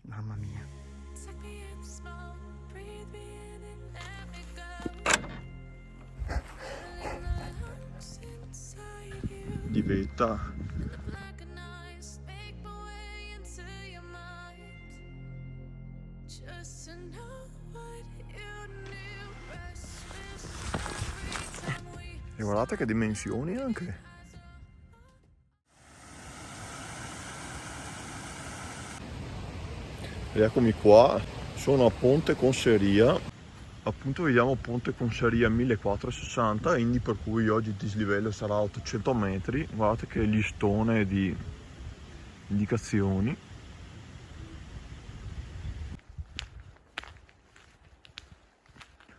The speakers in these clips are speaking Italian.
Mamma mia. Di vetta. E guardate che dimensioni anche. Eccomi qua, sono a Ponte Conseria, appunto vediamo Ponte Conseria 1460, quindi per cui oggi il dislivello sarà 800 metri, guardate che listone di indicazioni.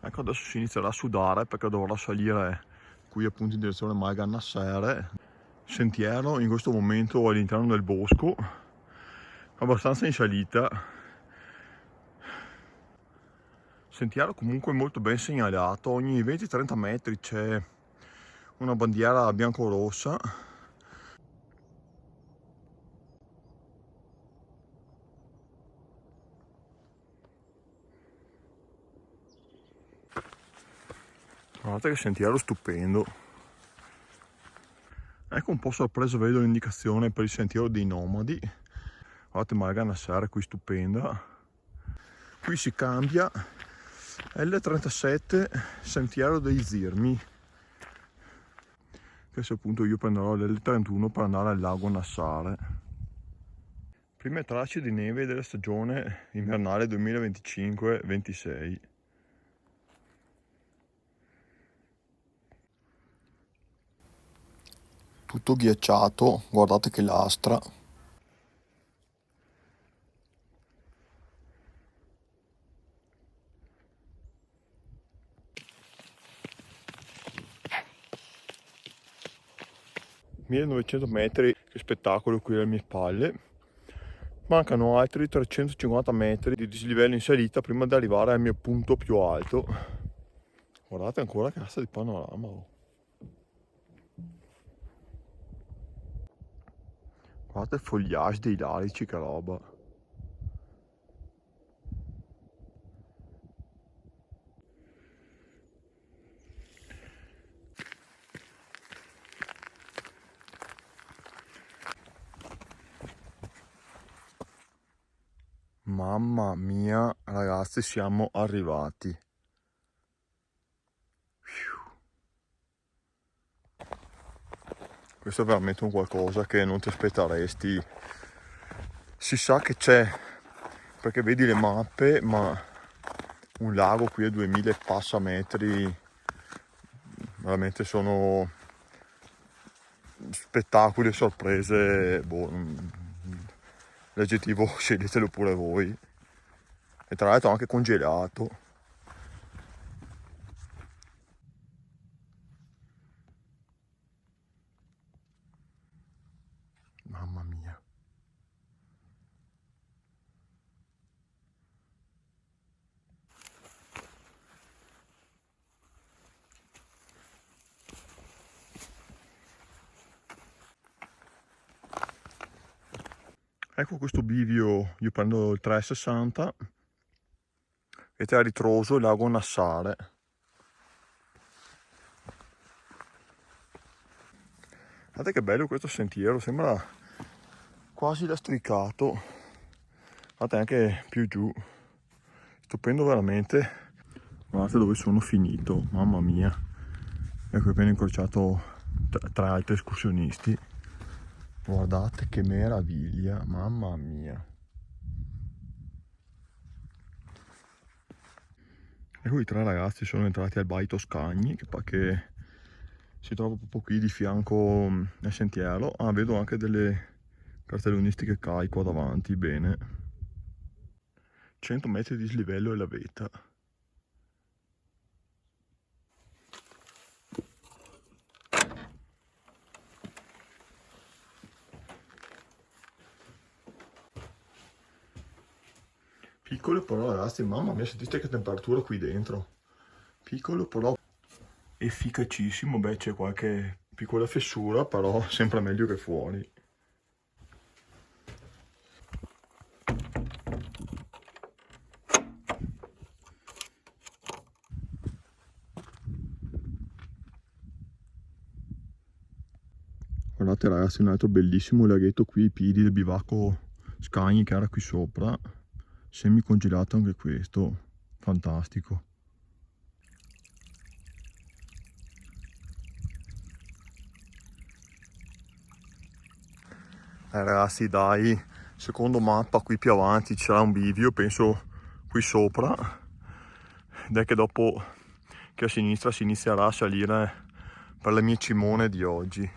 Ecco, adesso si inizierà a sudare perché dovrò salire qui appunto in direzione Malgannassere, sentiero in questo momento all'interno del bosco, abbastanza in salita. Sentiero comunque molto ben segnalato, ogni 20-30 metri c'è una bandiera bianco-rossa. Guardate che sentiero stupendo. Ecco, un po' sorpreso vedo l'indicazione per il sentiero dei nomadi. Guardate Malgannassare qui stupenda. Qui si cambia L37 sentiero dei Zirmi. Questo appunto io prenderò l'L31 per andare al lago Nassare. Prime tracce di neve della stagione invernale 2025-26. Tutto ghiacciato, guardate che lastra. (1900 metri), che spettacolo qui alle mie spalle. Mancano altri 350 metri di dislivello in salita prima di arrivare al mio punto più alto. Guardate ancora che cazzo di panorama. Oh. Guardate il foliage dei larici, che roba. Mamma mia, ragazzi, siamo arrivati. Questo è veramente un qualcosa che non ti aspetteresti. Si sa che c'è, perché vedi le mappe, ma un lago qui a 2000 e passa metri, veramente sono spettacoli e sorprese, boh, l'aggettivo sceglietelo pure voi. E tra l'altro anche congelato. Mamma mia. Ecco questo bivio, io prendo il 360 e a ritroso il lago Nassare. Guardate che bello questo sentiero, sembra quasi lastricato. Guardate anche più giù, stupendo veramente. Guardate dove sono finito, mamma mia. Ecco, appena incrociato tra altri escursionisti. Guardate che meraviglia, mamma mia. Ecco, i tre ragazzi sono entrati al Baito Scagni, che si trova proprio qui di fianco al sentiero. Ah, vedo anche delle cartellonistiche CAI qua davanti, bene. 100 metri di dislivello e la vetta. Piccolo però ragazzi, mamma mia, sentite che temperatura qui dentro. Piccolo però efficacissimo, beh c'è qualche piccola fessura, però sempre meglio che fuori. guardate ragazzi, un altro bellissimo laghetto qui, i piedi del bivacco Scagni che era qui sopra, semi congelato anche questo, fantastico. Ragazzi dai, secondo mappa qui più avanti c'era un bivio, penso qui sopra, ed è che dopo che a sinistra si inizierà a salire per le mie cimone di oggi.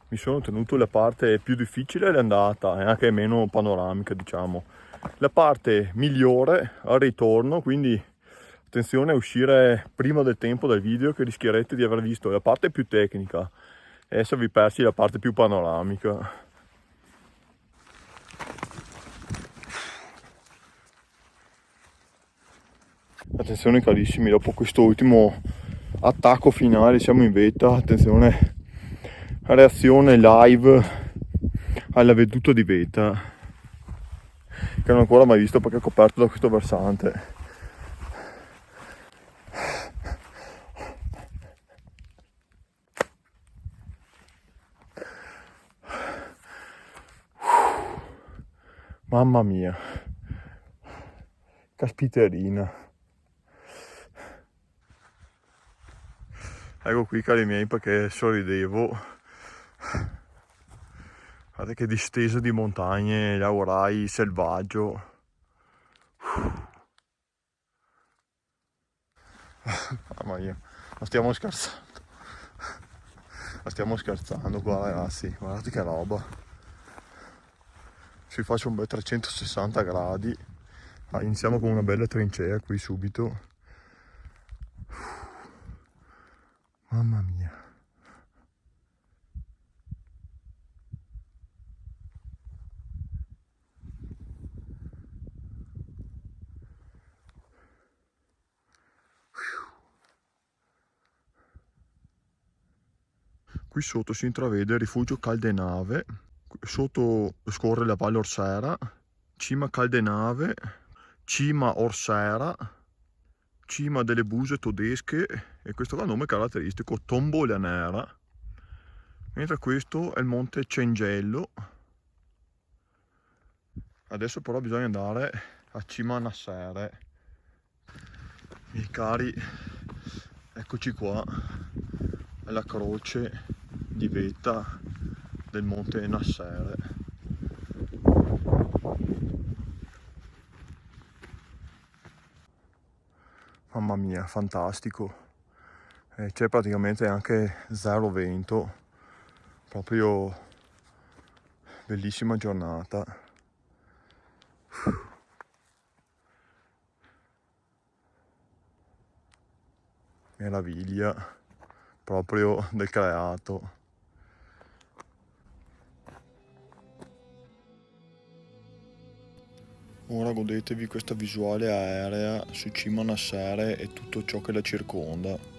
Mi sono tenuto la parte più difficile l'andata e anche meno panoramica, diciamo. La parte migliore al ritorno, quindi attenzione a uscire prima del tempo dal video che rischierete di aver visto la parte più tecnica e esservi persi la parte più panoramica. Attenzione carissimi, dopo questo ultimo attacco finale siamo in vetta, attenzione, reazione live alla veduta di vetta che non ho ancora mai visto perché è coperto da questo versante. Mamma mia, caspiterina. Ecco qui cari miei perché sorridevo. Guardate che distesa di montagne, Laurai, selvaggio. Mamma mia, non stiamo scherzando. Non stiamo scherzando qua ragazzi, guardate che roba. Ci faccio un bel 360 gradi. Iniziamo con una bella trincea qui subito. Mamma mia. Qui sotto si intravede il rifugio Caldenave, sotto scorre la Valle Orsera, cima Caldenave, cima Orsera, cima delle Buse Todesche e questo qua è il nome caratteristico, Tombola Nera, mentre questo è il monte Cengello. Adesso però bisogna andare a cima Nassere. Miei cari, eccoci qua alla croce di vetta del monte Nassere. Mamma mia, fantastico. C'è praticamente anche zero vento, proprio bellissima giornata. Meraviglia proprio del creato. Ora godetevi questa visuale aerea su cima a Nassere e tutto ciò che la circonda.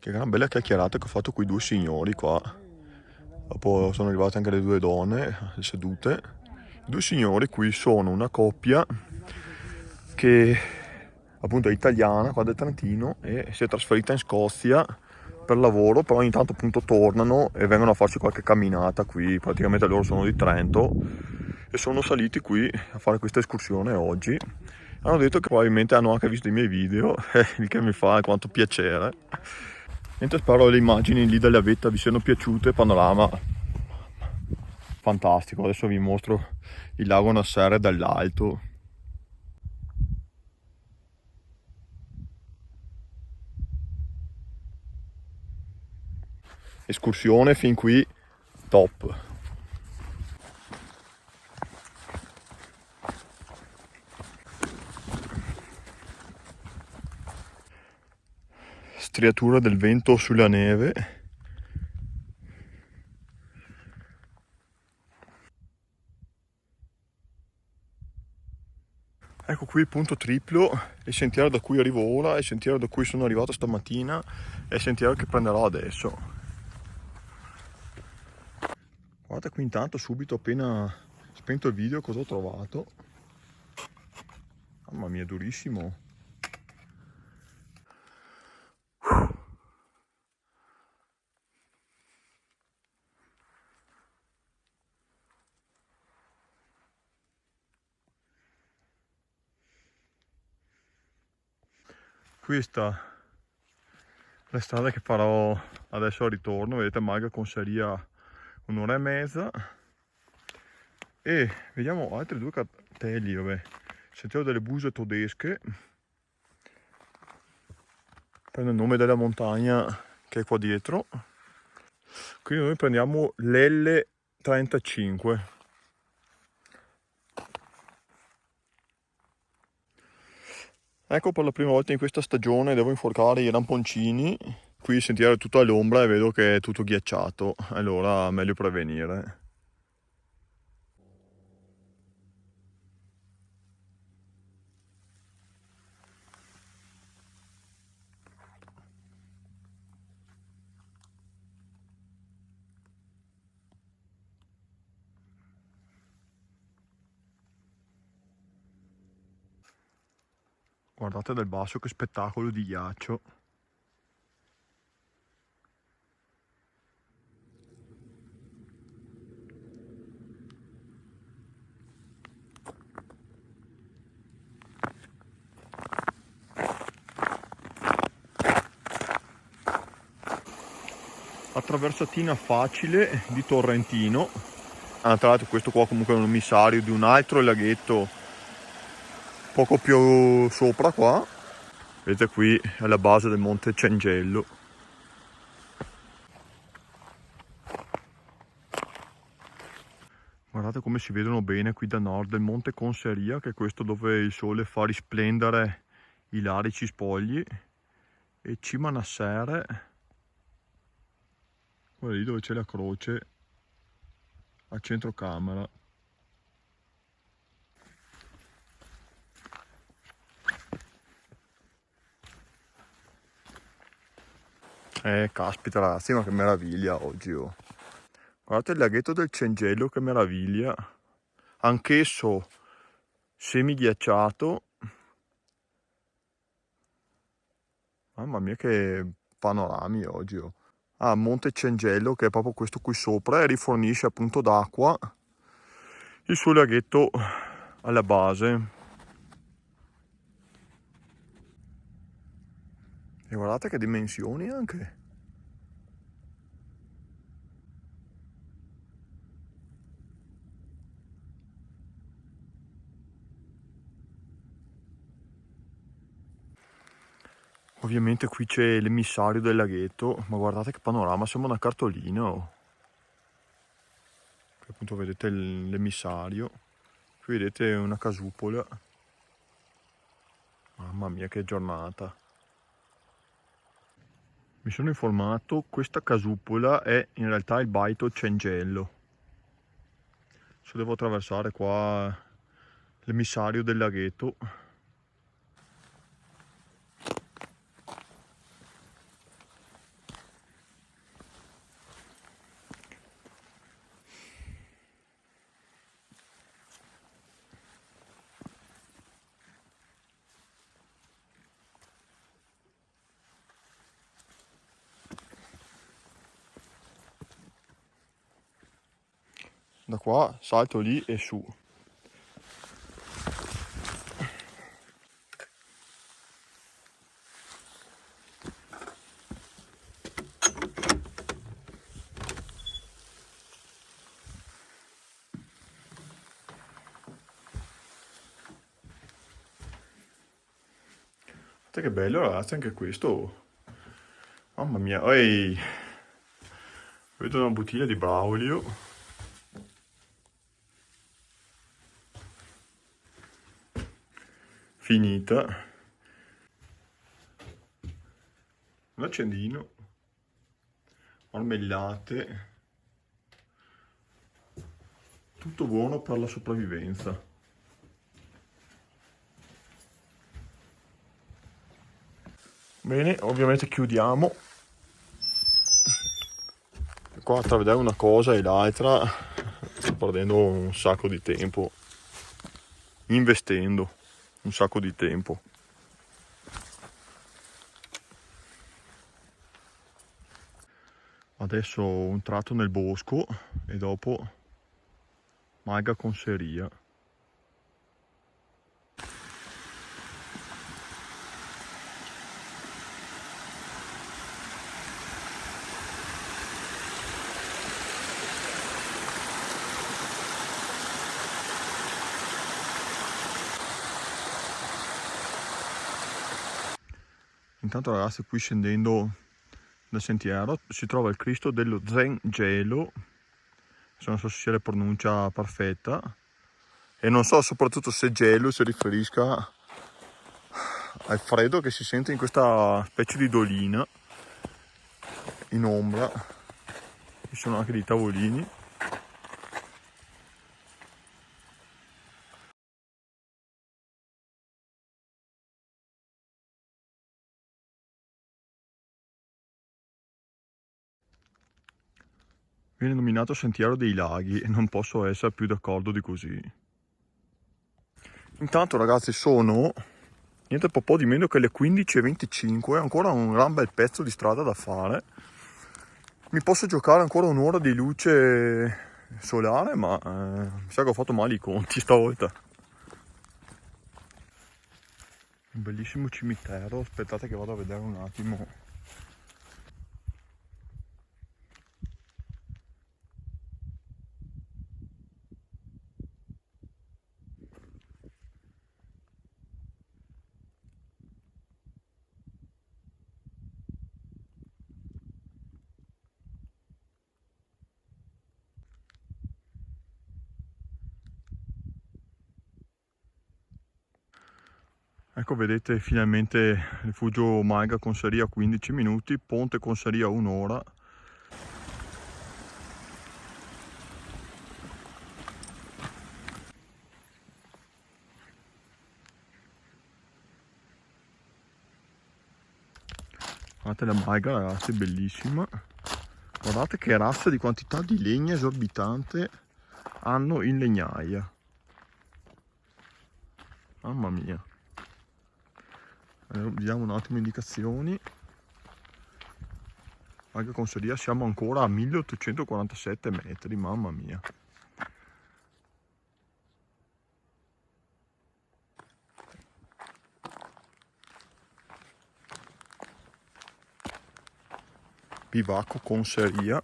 Che gran bella chiacchierata che ho fatto con i due signori qua. Dopo sono arrivate anche le due donne sedute. I due signori qui sono una coppia che appunto è italiana qua del Trentino e si è trasferita in Scozia per lavoro, però ogni tanto appunto tornano e vengono a farsi qualche camminata qui. Praticamente loro sono di Trento e sono saliti qui a fare questa escursione oggi. Hanno detto che probabilmente hanno anche visto i miei video, il che mi fa quanto piacere. Niente, spero le immagini lì della vetta vi siano piaciute, panorama fantastico. Adesso vi mostro il lago Nasser dall'alto. Escursione fin qui top. Striatura del vento sulla neve. Ecco qui il punto triplo, il sentiero da cui arrivo ora, il sentiero da cui sono arrivato stamattina e il sentiero che prenderò adesso. Guardate qui intanto subito appena spento il video cosa ho trovato. Mamma mia, durissimo. Questa è la strada che farò adesso al ritorno, vedete Malga con Saria 1 ora e mezza. E vediamo altri due cartelli, vabbè. Sentiero delle Buse Tedesche, prende il nome della montagna che è qua dietro. Quindi noi prendiamo l'L35. Ecco, per la prima volta in questa stagione devo inforcare i ramponcini. Qui il sentiero è tutto all'ombra e vedo che è tutto ghiacciato, allora meglio prevenire. Guardate dal basso che spettacolo di ghiaccio. Attraversatina facile di Torrentino. Tra l'altro questo qua comunque è un emissario di un altro laghetto poco più sopra qua. Vedete qui è la base del Monte Cengello. Guardate come si vedono bene qui da nord il Monte Conseria, che è questo dove il sole fa risplendere i larici spogli, e Cima Nassere, quella lì dove c'è la croce a centrocamera. Caspita ragazzi, ma che meraviglia oggi, oh. Guardate il laghetto del Cengello, che meraviglia. Anch'esso semighiacciato. Mamma mia che panorami oggi, oh. Monte Cengello, che è proprio questo qui sopra, e rifornisce appunto d'acqua il suo laghetto alla base. E guardate che dimensioni anche. Ovviamente qui c'è l'emissario del laghetto, ma guardate che panorama, sembra una cartolina. Oh. Qui appunto vedete l'emissario, qui vedete una casupola. Mamma mia che giornata. Mi sono informato, questa casupola è in realtà il Baito Cengello. Adesso devo attraversare qua l'emissario del laghetto. Da qua salto lì e su. Guardate che bello ragazzi anche questo. Mamma mia, ehi. Vedo una bottiglia di Braulio. Finita. Un accendino. Marmellate. Tutto buono per la sopravvivenza. Bene, ovviamente chiudiamo. Qua tra vedere una cosa e l'altra sto perdendo un sacco di tempo, investendo un sacco di tempo. Adesso un tratto nel bosco e dopo Malga Conseria. Intanto ragazzi, qui scendendo dal sentiero si trova il Cristo dello Zengelo, non so se sia la pronuncia perfetta, e non so soprattutto se gelo si riferisca al freddo che si sente in questa specie di dolina in ombra. Ci sono anche dei tavolini. Viene nominato Sentiero dei Laghi e non posso essere più d'accordo di così. Intanto ragazzi sono niente po' di meno che le 15:25, ancora un gran bel pezzo di strada da fare. Mi posso giocare ancora un'ora di luce solare, ma mi sa che ho fatto male i conti stavolta. Un bellissimo cimitero, aspettate che vado a vedere un attimo. Ecco, vedete finalmente rifugio Malga Conseria 15 minuti, Ponte Conseria un'ora. Guardate la Malga ragazzi, bellissima. Guardate che razza di quantità di legna esorbitante hanno in legnaia. Mamma mia. Vediamo un attimo indicazioni. Malga Conseria siamo ancora a 1847 metri, mamma mia. Bivacco Conseria.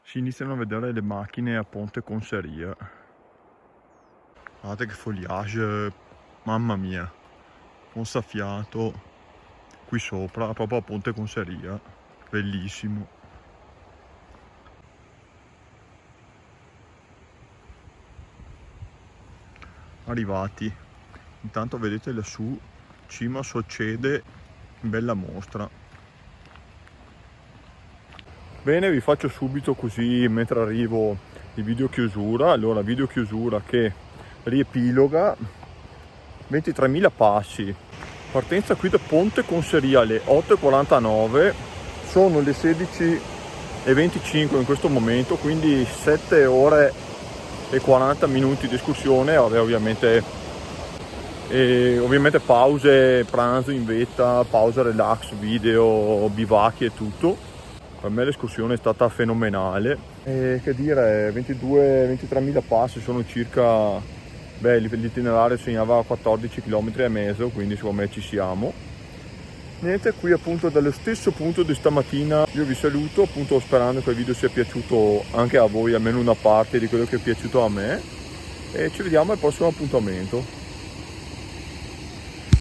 Si iniziano a vedere le macchine a Ponte Conseria. Guardate che foliage, mamma mia, mozzafiato qui sopra, proprio a Ponte Conseria, bellissimo. Arrivati, intanto vedete lassù, cima succede bella mostra. Bene, vi faccio subito così mentre arrivo il video chiusura. Allora, video chiusura che riepiloga 23.000 passi. Partenza qui da Ponte Conseria alle 8:49, sono le 16:25 in questo momento, quindi 7 ore e 40 minuti di escursione, vabbè, ovviamente pause pranzo in vetta, pausa relax, video, bivacchi e tutto. Per me l'escursione è stata fenomenale. E che dire, 22-23 mila passi sono circa, beh, l'itinerario segnava 14 km e mezzo, quindi secondo me ci siamo. Niente, qui appunto dallo stesso punto di stamattina io vi saluto, appunto sperando che il video sia piaciuto anche a voi, almeno una parte di quello che è piaciuto a me, e ci vediamo al prossimo appuntamento.